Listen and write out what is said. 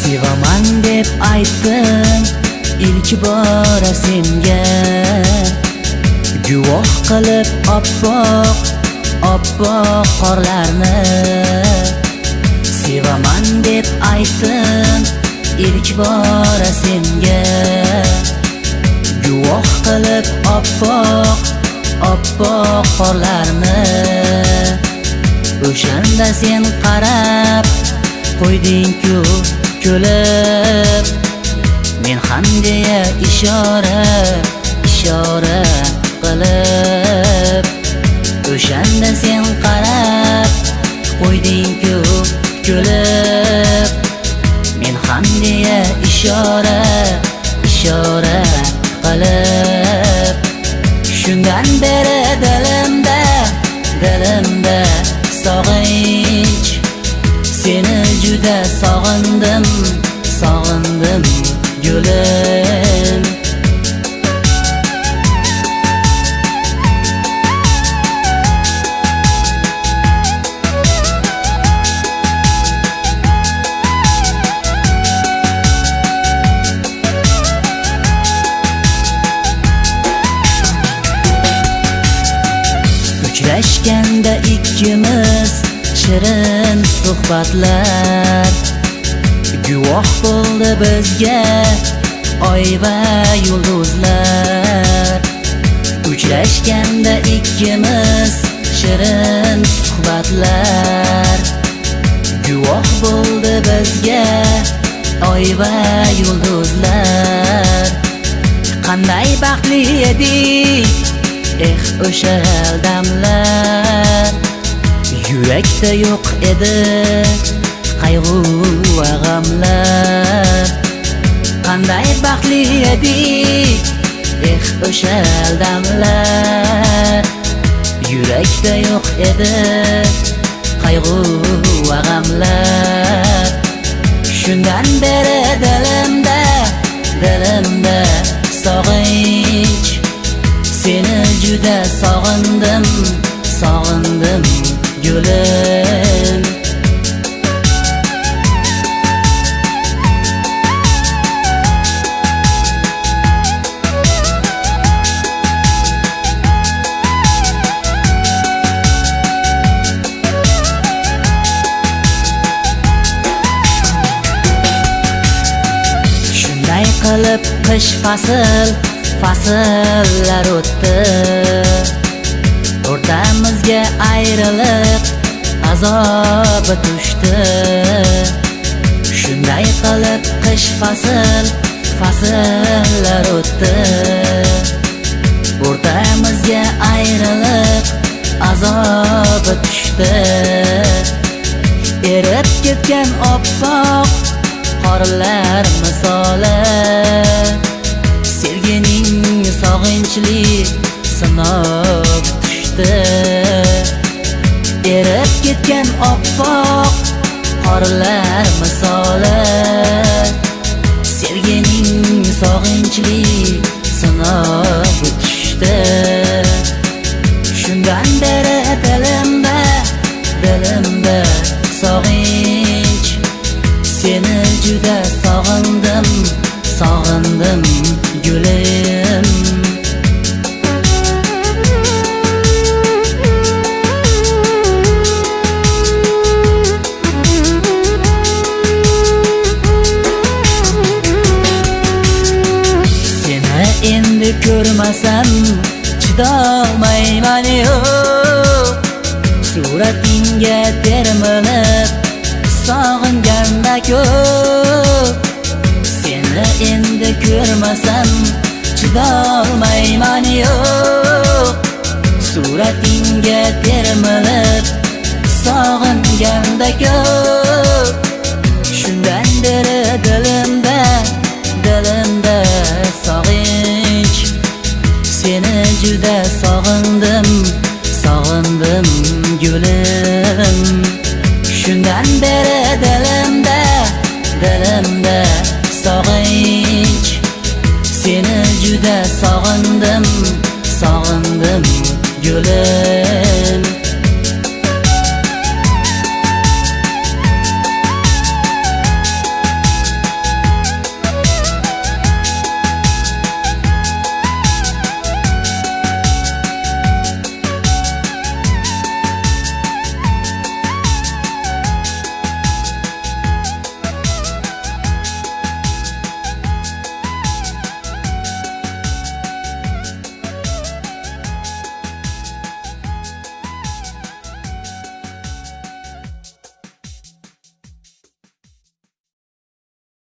Sevaman deb aytdim ilk bora senga, guvoh qilib oppoq qorlarni. Sevaman deb aytdim ilk bora senga, guvoh qilib oppoq qorlarni. O'shanda sen qarab qo'yding-ku kulib, men ham deya ishora qilib. O'shanda sen qarab qo'yding-ku kulib, men ham deya ishora qilib. Shundan beri dilimda sog'inch, seni juda sog'indim gulim. Uchrashganda ikkimiz shirin suhbatlar, guvoh bo'ldi bizga oy va yulduzlar. Uchrashganda ikkimiz shirin suhbatlar, guvoh bo'ldi bizga oy va yulduzlar. Qanday baxtli edik o'sha damlar, yurakda yo'q edi qayg'u va g'amlar. Qanday baxtli edik o'sha damlar, yurakda yo'q edi qayg'u va g'amlar. Shundan beri dilimda sog'inch, seni juda sog'indim gulim. Shunday qilib qish fasllar o'tdi, o'rtamizga ayriliq azobi tushdi. Shunday qilib qish fasllar o'tdi, o'rtamizga ayriliq azobi tushdi. Erib ketgan oppoq qorlar misoli, sevgining sog'inchli sinov tushdi. Erib ketgan oppoq qorlar misoli, sevgining sog'inchli sinov tushdi. Shundan beri dilimda sog'inch, seni juda sog'indim gulim. Seni endi ko'rmasam chidolmayman yo'q, suratingga termilib sog'inganda ko'p. Seni endi ko'rmasam chidolmayman yo'q, suratingga termilib sog'inganda ko'p.